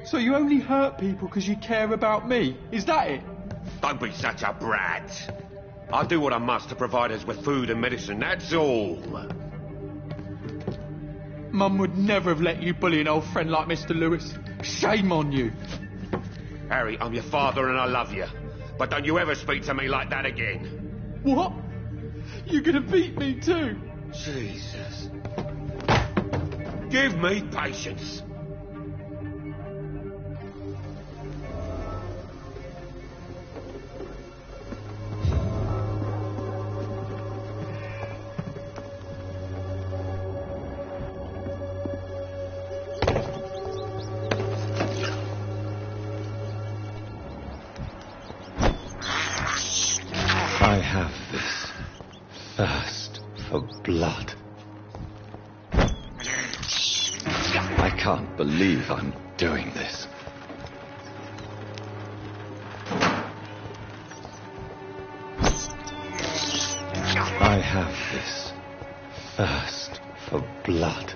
So you only hurt people because you care about me? Is that it? Don't be such a brat. I do what I must to provide us with food and medicine, that's all. Mum would never have let you bully an old friend like Mr. Lewis. Shame on you. Harry, I'm your father and I love you. But don't you ever speak to me like that again. What? You're gonna beat me too? Jesus. Give me patience. I have this thirst for blood. I can't believe I'm doing this. I have this thirst for blood.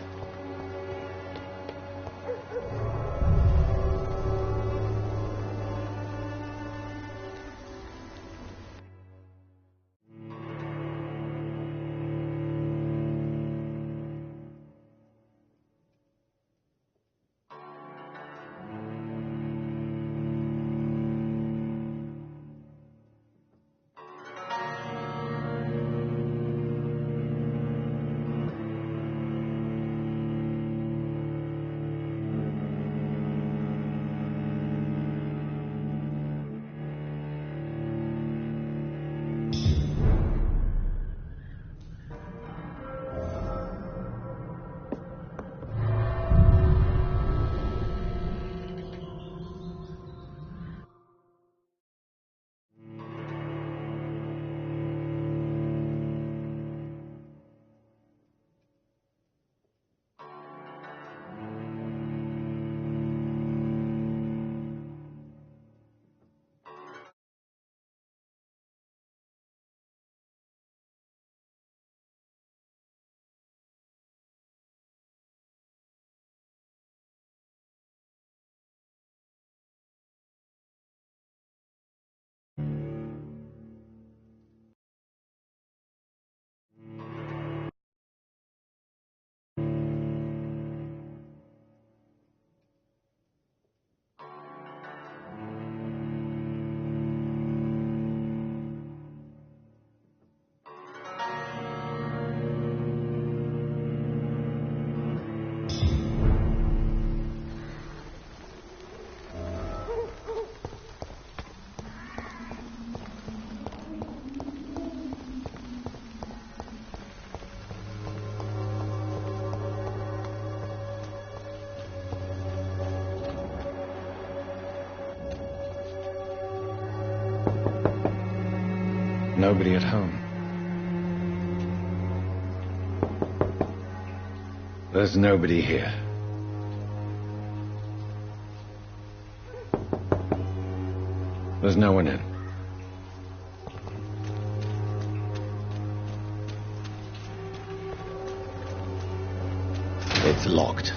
Nobody at home. There's nobody here. There's no one in. It's locked.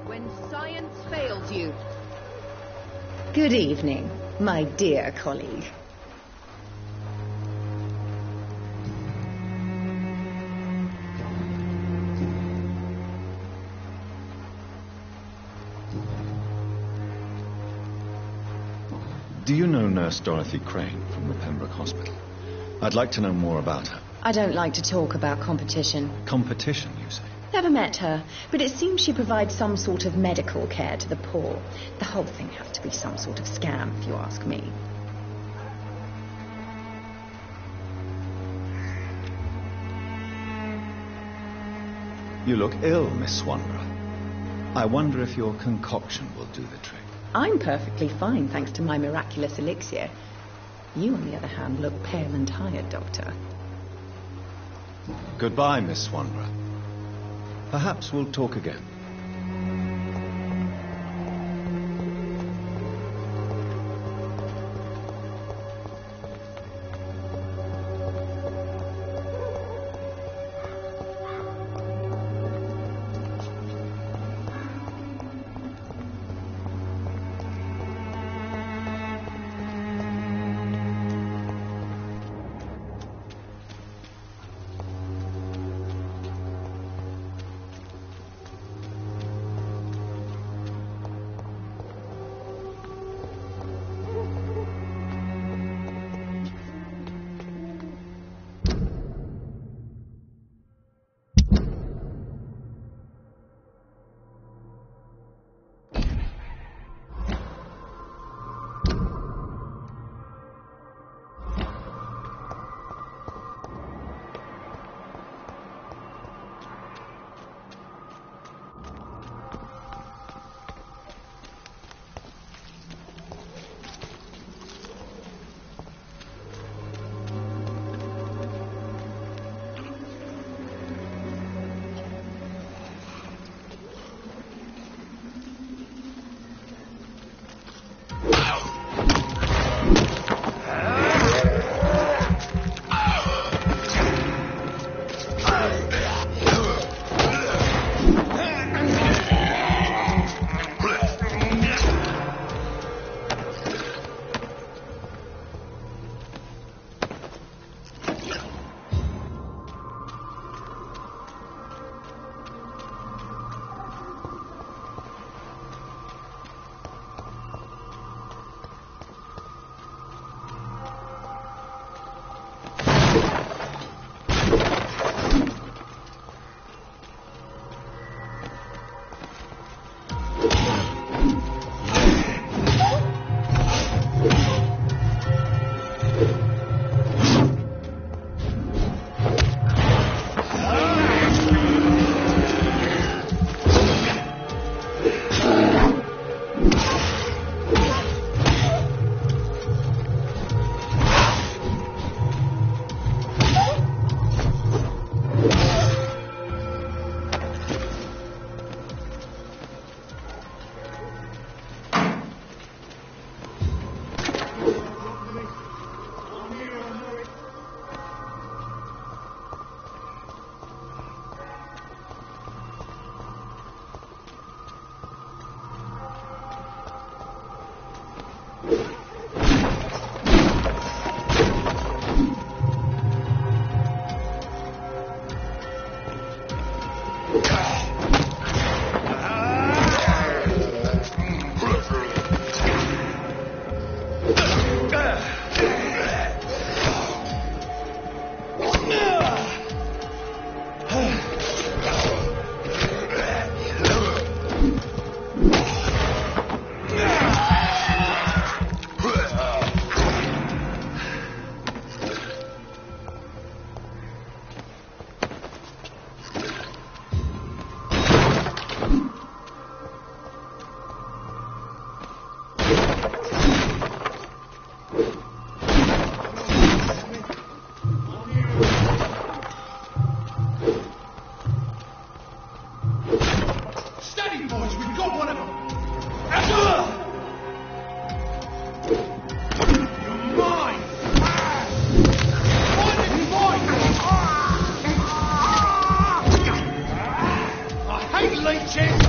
When science fails you. Good evening, my dear colleague. Do you know Nurse Dorothy Crane from the Pembroke Hospital? I'd like to know more about her. I don't like to talk about competition. Competition, you say? Never met her, but it seems she provides some sort of medical care to the poor. The whole thing has to be some sort of scam, if you ask me. You look ill, Miss Swanborough. I wonder if your concoction will do the trick. I'm perfectly fine, thanks to my miraculous elixir. You, on the other hand, look pale and tired, Doctor. Goodbye, Miss Swanborough. Perhaps we'll talk again. late chance.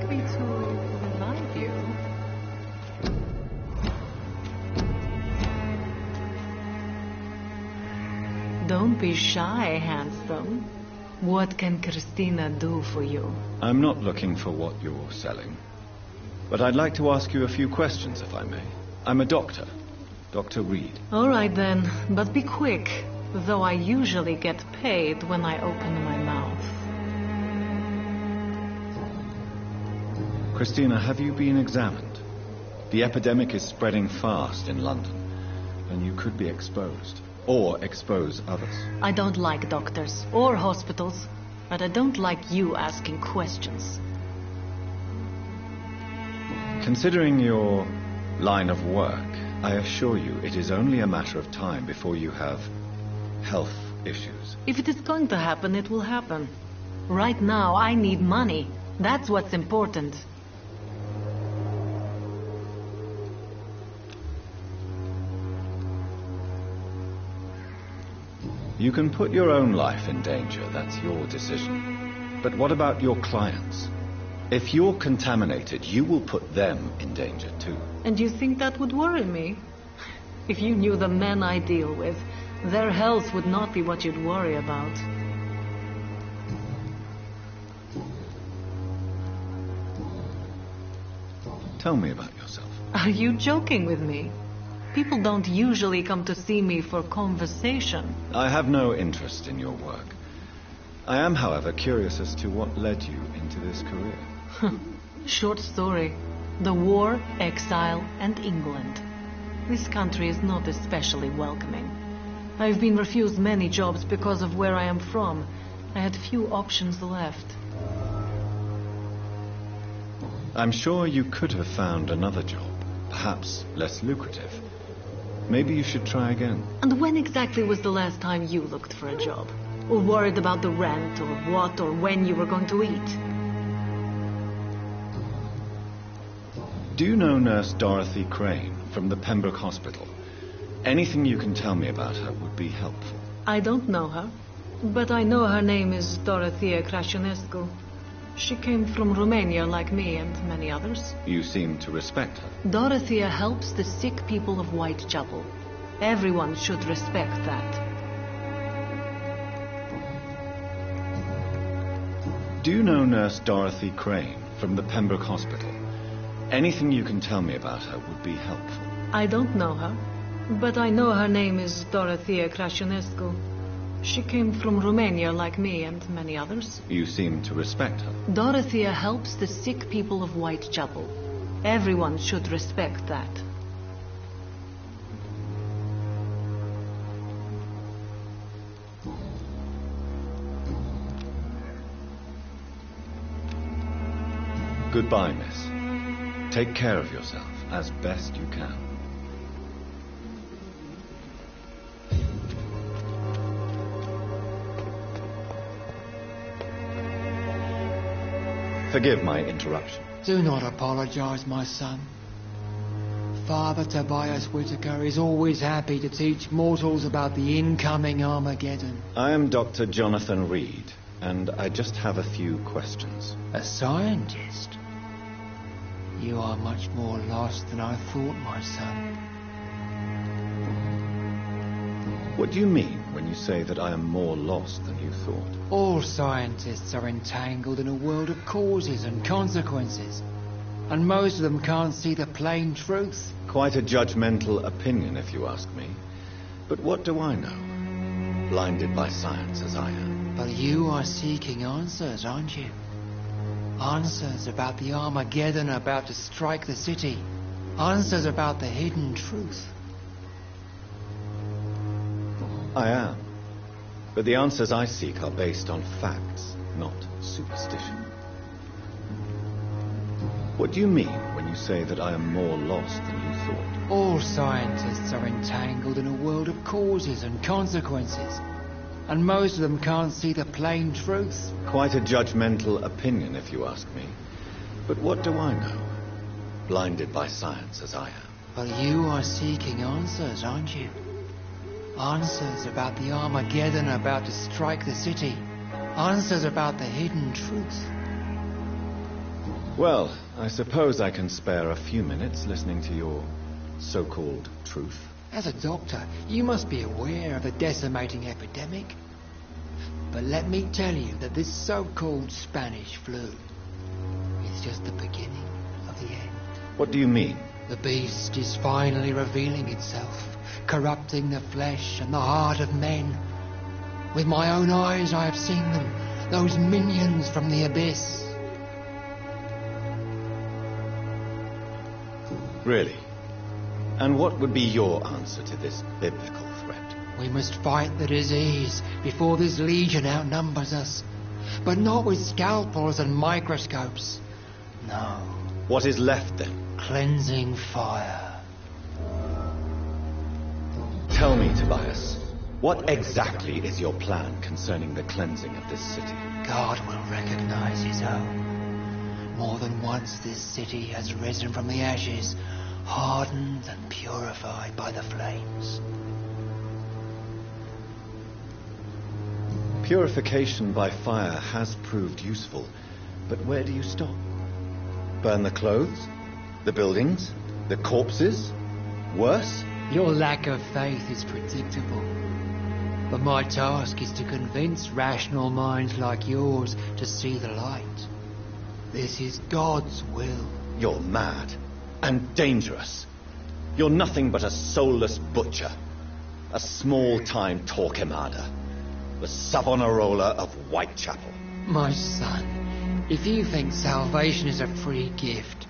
happy to revive you. Don't be shy, handsome. What can Christina do for you? I'm not looking for what you're selling. But I'd like to ask you a few questions, if I may. I'm a doctor. Dr. Reed. All right then, but be quick, though I usually get paid when I open my mouth. Christina, have you been examined? The epidemic is spreading fast in London, and you could be exposed. Or expose others. I don't like doctors or hospitals, but I don't like you asking questions. Considering your line of work, I assure you it is only a matter of time before you have health issues. If it is going to happen, it will happen. Right now, I need money. That's what's important. You can put your own life in danger, that's your decision. But what about your clients? If you're contaminated, you will put them in danger too. And you think that would worry me? If you knew the men I deal with, their health would not be what you'd worry about. Tell me about yourself. Are you joking with me? People don't usually come to see me for conversation. I have no interest in your work. I am, however, curious as to what led you into this career. Short story. The war, exile, and England. This country is not especially welcoming. I've been refused many jobs because of where I am from. I had few options left. I'm sure you could have found another job, perhaps less lucrative. Maybe you should try again. And when exactly was the last time you looked for a job? Or worried about the rent, or what, or when you were going to eat? Do you know Nurse Dorothy Crane from the Pembroke Hospital? Anything you can tell me about her would be helpful. I don't know her, but I know her name is Dorothea Crăciunescu. She came from Romania like me and many others. You seem to respect her. Dorothea helps the sick people of Whitechapel. Everyone should respect that. Do you know Nurse Dorothy Crane from the Pembroke Hospital? Anything you can tell me about her would be helpful. I don't know her, but I know her name is Dorothea Crăciunescu. She came from Romania like me and many others. You seem to respect her. Dorothea helps the sick people of Whitechapel. Everyone should respect that. Goodbye, miss. Take care of yourself as best you can. Forgive my interruption. Do not apologize, my son. Father Tobias Whitaker is always happy to teach mortals about the incoming Armageddon. I am Dr. Jonathan Reed, and I just have a few questions. A scientist? You are much more lost than I thought, my son. What do you mean when you say that I am more lost than you thought? All scientists are entangled in a world of causes and consequences, and most of them can't see the plain truth. Quite a judgmental opinion, if you ask me. But what do I know? Blinded by science as I am. But you are seeking answers, aren't you? Answers about the Armageddon about to strike the city. Answers about the hidden truth. I am. But the answers I seek are based on facts, not superstition. What do you mean when you say that I am more lost than you thought? All scientists are entangled in a world of causes and consequences, and most of them can't see the plain truth. Quite a judgmental opinion, if you ask me. But what do I know? Blinded by science as I am. But you are seeking answers, aren't you? Answers about the Armageddon about to strike the city. Answers about the hidden truth. Well, I suppose I can spare a few minutes listening to your so-called truth. As a doctor, you must be aware of the decimating epidemic. But let me tell you that this so-called Spanish flu is just the beginning of the end. What do you mean? The beast is finally revealing itself, corrupting the flesh and the heart of men. With my own eyes I have seen them, those minions from the abyss. Really? And what would be your answer to this biblical threat? We must fight the disease before this legion outnumbers us. But not with scalpels and microscopes. No. What is left then? Cleansing fire. Tell me, Tobias, what exactly is your plan concerning the cleansing of this city? God will recognize his own. More than once this city has risen from the ashes, hardened and purified by the flames. Purification by fire has proved useful, but where do you stop? Burn the clothes? The buildings? The corpses? Worse? Your lack of faith is predictable. But my task is to convince rational minds like yours to see the light. This is God's will. You're mad and dangerous. You're nothing but a soulless butcher, a small-time Torquemada, the Savonarola of Whitechapel. My son, if you think salvation is a free gift,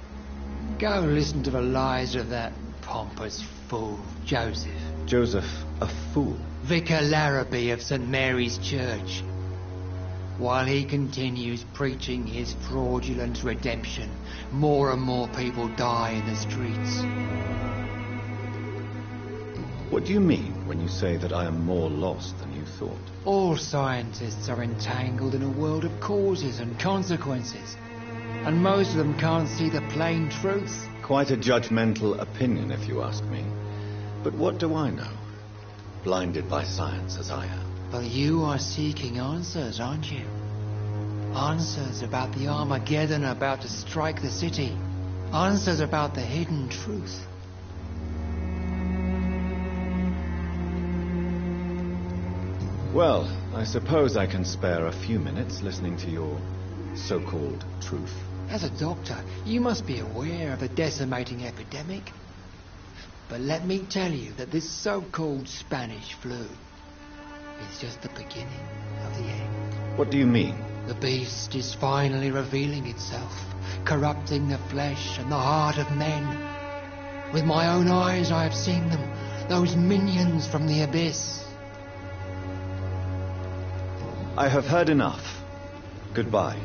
go listen to the lies of that pompous fool, Joseph. Joseph, a fool? Vicar Larrabee of St. Mary's Church. While he continues preaching his fraudulent redemption, more and more people die in the streets. What do you mean when you say that I am more lost than you thought? All scientists are entangled in a world of causes and consequences, and most of them can't see the plain truth. Quite a judgmental opinion, if you ask me. But what do I know? Blinded by science as I am. But you are seeking answers, aren't you? Answers about the Armageddon about to strike the city. Answers about the hidden truth. Well, I suppose I can spare a few minutes listening to your so-called truth. As a doctor, you must be aware of the decimating epidemic. But let me tell you that this so-called Spanish flu is just the beginning of the end. What do you mean? The beast is finally revealing itself, corrupting the flesh and the heart of men. With my own eyes I have seen them, those minions from the abyss. I have heard enough. Goodbye.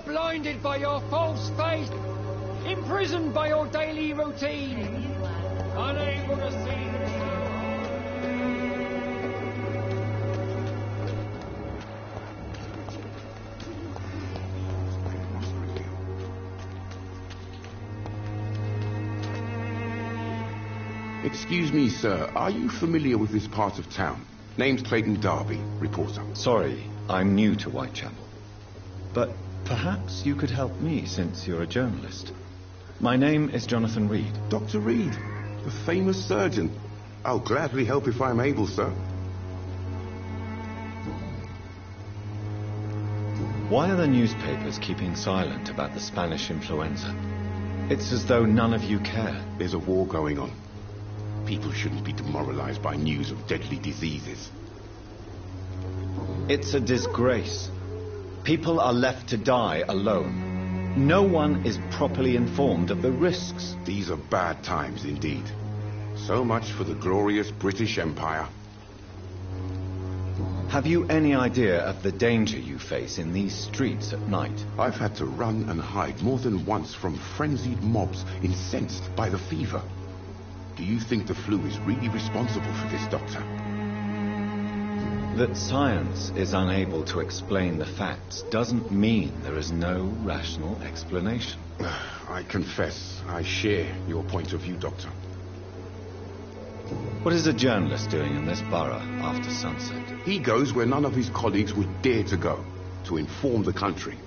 are blinded by your false faith, imprisoned by your daily routine, unable to see the truth. Excuse me, sir. Are you familiar with this part of town? Name's Clayton Darby, reporter. Sorry, I'm new to Whitechapel. But perhaps you could help me, since you're a journalist. My name is Jonathan Reed. Dr. Reed, the famous surgeon. I'll gladly help if I'm able, sir. Why are the newspapers keeping silent about the Spanish influenza? It's as though none of you care. There's a war going on. People shouldn't be demoralized by news of deadly diseases. It's a disgrace. People are left to die alone. No one is properly informed of the risks. These are bad times indeed. So much for the glorious British Empire. Have you any idea of the danger you face in these streets at night? I've had to run and hide more than once from frenzied mobs incensed by the fever. Do you think the flu is really responsible for this, Doctor? That science is unable to explain the facts doesn't mean there is no rational explanation. I confess, I share your point of view, Doctor. What is a journalist doing in this borough after sunset? He goes where none of his colleagues would dare to go, to inform the country.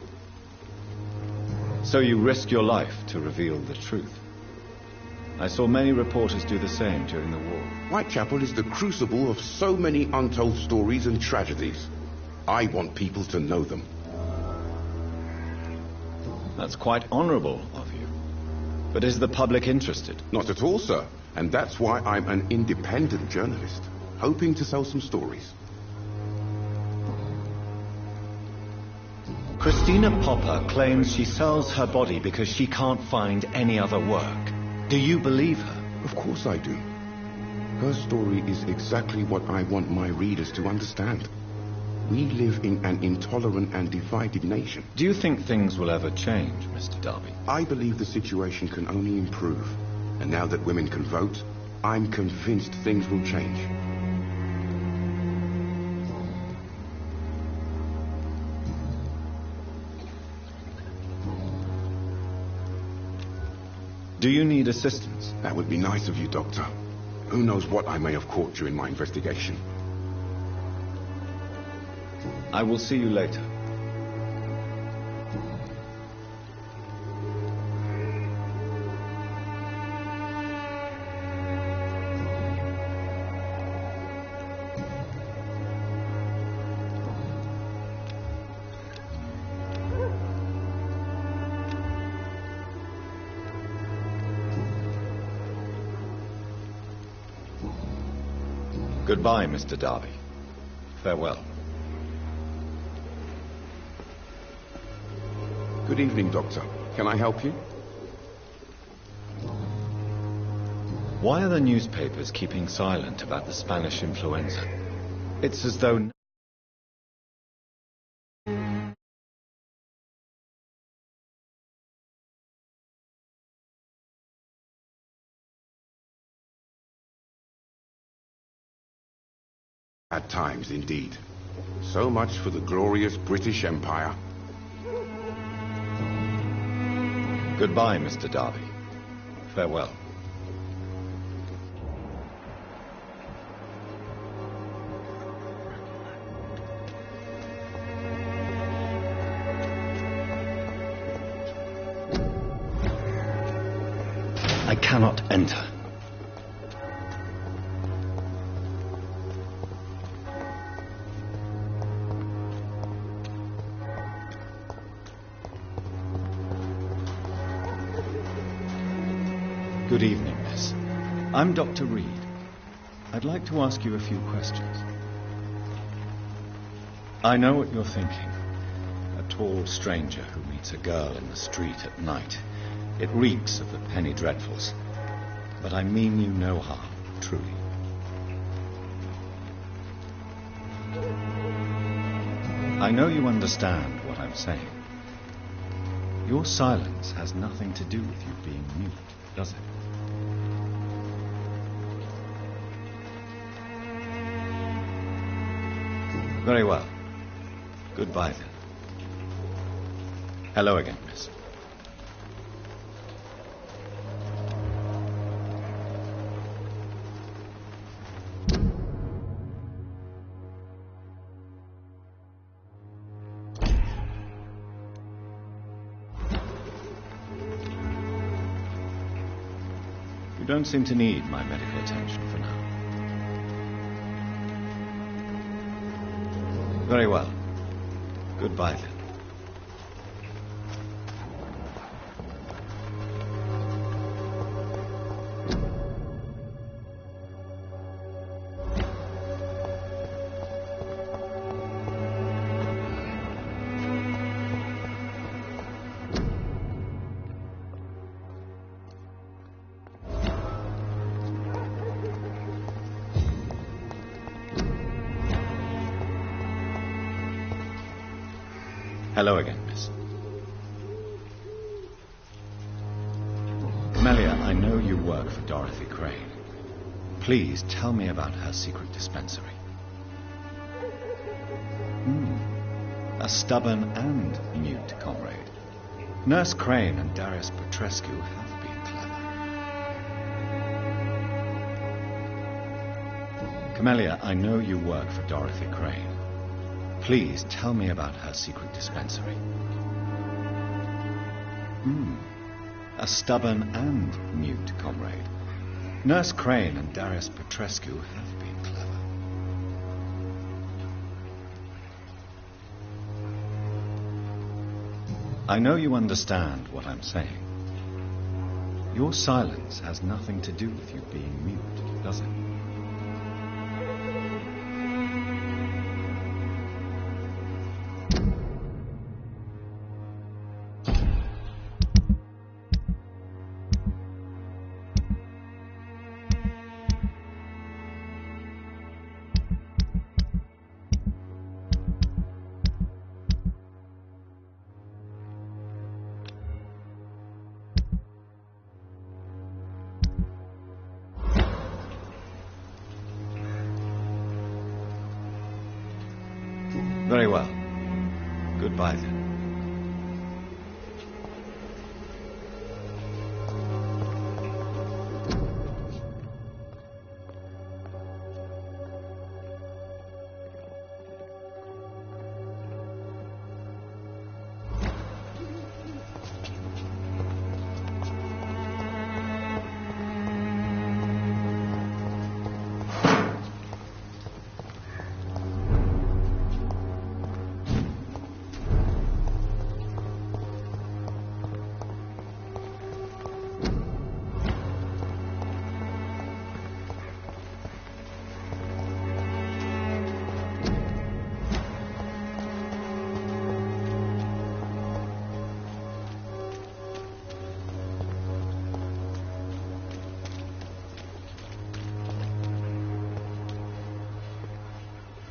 So you risk your life to reveal the truth. I saw many reporters do the same during the war. Whitechapel is the crucible of so many untold stories and tragedies. I want people to know them. That's quite honorable of you. But is the public interested? Not at all, sir. And that's why I'm an independent journalist, hoping to sell some stories. Christina Popper claims she sells her body because she can't find any other work. Do you believe her? Of course I do. Her story is exactly what I want my readers to understand. We live in an intolerant and divided nation. Do you think things will ever change, Mr. Darby? I believe the situation can only improve. And now that women can vote, I'm convinced things will change. Do you need assistance? That would be nice of you, Doctor. Who knows what I may have caught during my investigation. I will see you later. Goodbye, Mr. Darby. Farewell. Good evening, Doctor. Can I help you? Why are the newspapers keeping silent about the Spanish influenza? It's as though... At times, indeed. So much for the glorious British Empire. Goodbye, Mr. Darby. Farewell. I cannot enter. Good evening, miss. I'm Dr. Reed. I'd like to ask you a few questions. I know what you're thinking. A tall stranger who meets a girl in the street at night. It reeks of the penny dreadfuls. But I mean you no harm, truly. I know you understand what I'm saying. Your silence has nothing to do with you being mute, does it? Very well. Goodbye, then. Hello again, miss. You don't seem to need my medical attention for now. Very well. Goodbye, then. Hello again, miss. Melia, I know you work for Dorothy Crane. Please tell me about her secret dispensary. A stubborn and mute comrade. Nurse Crane and Darius Petrescu have been clever. Camellia, I know you work for Dorothy Crane. Please tell me about her secret dispensary. A stubborn and mute comrade. Nurse Crane and Darius Petrescu have been clever. I know you understand what I'm saying. Your silence has nothing to do with you being mute, does it? Very well. Goodbye, then.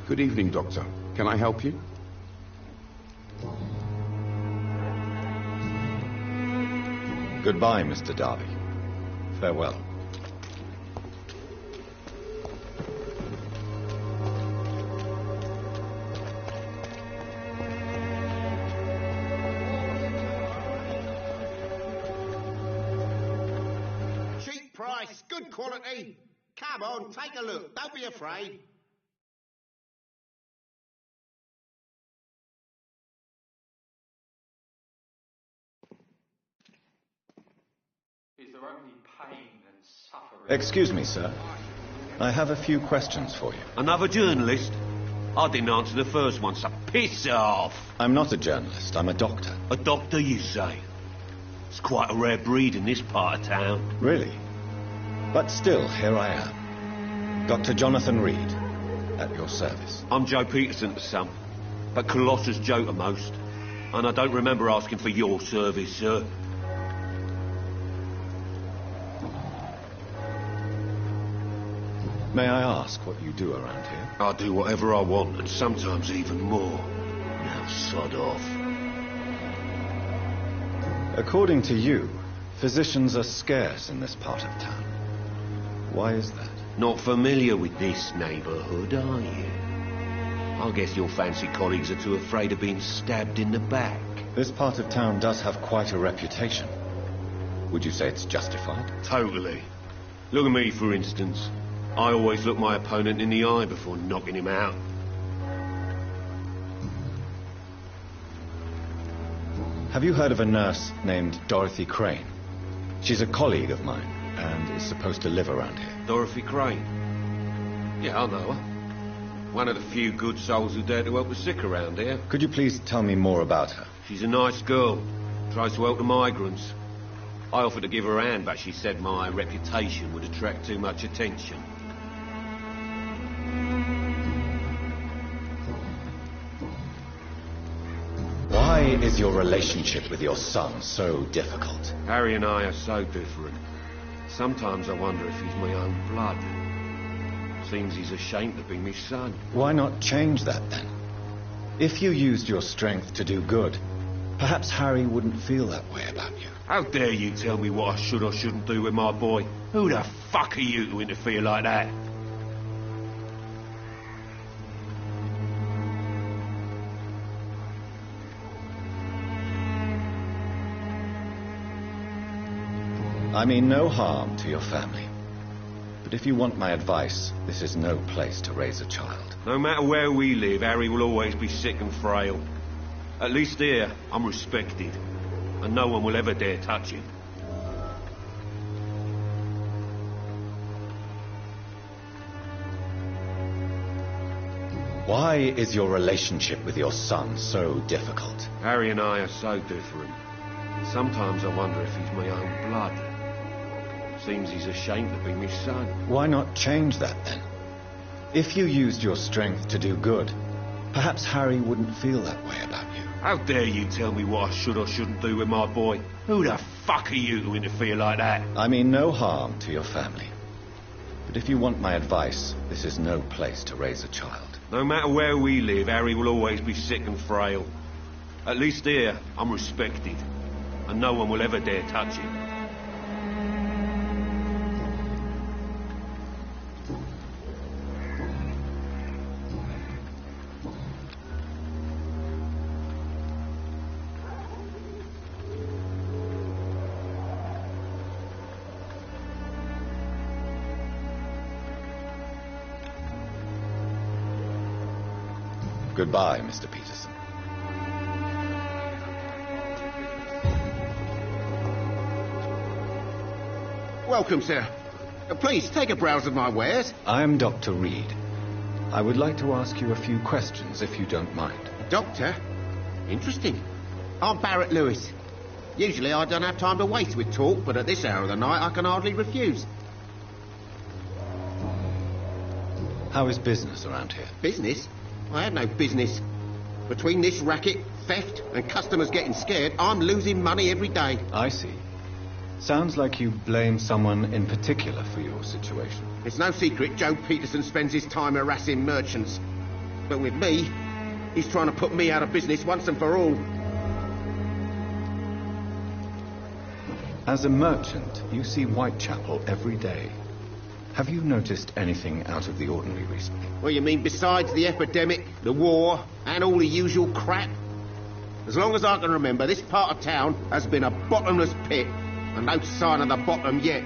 Good evening, Doctor. Can I help you? Goodbye, Mr. Darby. Farewell. Cheap price, good quality. Come on, take a look. Don't be afraid. Is there only pain and suffering? Excuse me, sir. I have a few questions for you. Another journalist? I didn't answer the first one, so piss off. I'm not a journalist. I'm a doctor. A doctor, you say? It's quite a rare breed in this part of town. Really? But still, here I am. Dr. Jonathan Reed, at your service. I'm Joe Peterson to some, but Colossus Joe to most. And I don't remember asking for your service, sir. May I ask what you do around here? I do whatever I want, and sometimes even more. Now, sod off. According to you, physicians are scarce in this part of town. Why is that? Not familiar with this neighbourhood, are you? I guess your fancy colleagues are too afraid of being stabbed in the back. This part of town does have quite a reputation. Would you say it's justified? Totally. Look at me, for instance. I always look my opponent in the eye before knocking him out. Have you heard of a nurse named Dorothy Crane? She's a colleague of mine and is supposed to live around here. Dorothy Crane? Yeah, I know her. One of the few good souls who dare to help the sick around here. Could you please tell me more about her? She's a nice girl. Tries to help the migrants. I offered to give her a hand, but she said my reputation would attract too much attention. Why is your relationship with your son so difficult? Harry and I are so different. Sometimes I wonder if he's my own blood. Seems he's ashamed to be my son. Why not change that then? If you used your strength to do good, perhaps Harry wouldn't feel that way about you. How dare you tell me what I should or shouldn't do with my boy? Who the fuck are you to interfere like that? I mean no harm to your family. But if you want my advice, this is no place to raise a child. No matter where we live, Harry will always be sick and frail. At least here, I'm respected. And no one will ever dare touch him. Why is your relationship with your son so difficult? Harry and I are so different. Sometimes I wonder if he's my own blood. Seems he's ashamed to be my son. Why not change that then? If you used your strength to do good, perhaps Harry wouldn't feel that way about you. How dare you tell me what I should or shouldn't do with my boy? Who the fuck are you to interfere like that? I mean no harm to your family. But if you want my advice, this is no place to raise a child. No matter where we live, Harry will always be sick and frail. At least here, I'm respected. And no one will ever dare touch him. Goodbye, Mr. Peterson. Welcome, sir. Please, take a browse of my wares. I'm Dr. Reed. I would like to ask you a few questions, if you don't mind. Doctor? Interesting. I'm Barrett Lewis. Usually I don't have time to waste with talk, but at this hour of the night I can hardly refuse. How is business around here? Business? I have no business. Between this racket, theft, and customers getting scared, I'm losing money every day. I see. Sounds like you blame someone in particular for your situation. It's no secret Joe Peterson spends his time harassing merchants. But with me, he's trying to put me out of business once and for all. As a merchant, you see Whitechapel every day. Have you noticed anything out of the ordinary recently? Well, you mean besides the epidemic, the war, and all the usual crap? As long as I can remember, this part of town has been a bottomless pit, and no sign of the bottom yet.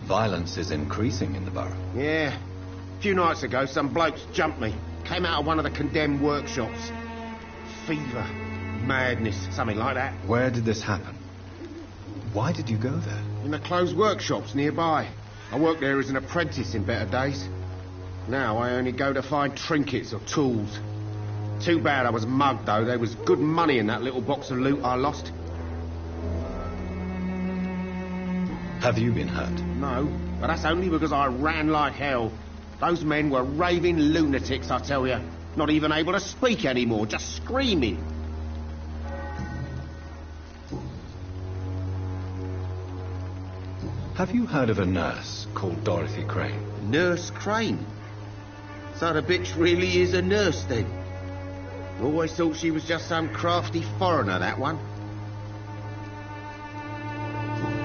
Violence is increasing in the borough. Yeah. A few nights ago, some blokes jumped me. Came out of one of the condemned workshops. Fever, madness, something like that. Where did this happen? Why did you go there? In the closed workshops nearby. I worked there as an apprentice in better days. Now I only go to find trinkets or tools. Too bad I was mugged, though. There was good money in that little box of loot I lost. Have you been hurt? No, but that's only because I ran like hell. Those men were raving lunatics, I tell you. Not even able to speak anymore, just screaming. Have you heard of a nurse called Dorothy Crane? Nurse Crane? So the bitch really is a nurse, then? Always thought she was just some crafty foreigner, that one.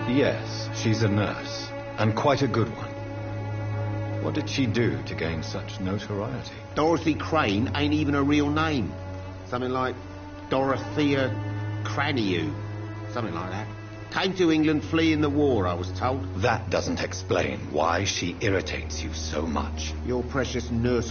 Yes, she's a nurse, and quite a good one. What did she do to gain such notoriety? Dorothy Crane ain't even a real name. Something like Dorothea Craniu. Something like that. Came to England fleeing the war, I was told. That doesn't explain why she irritates you so much. Your precious nurse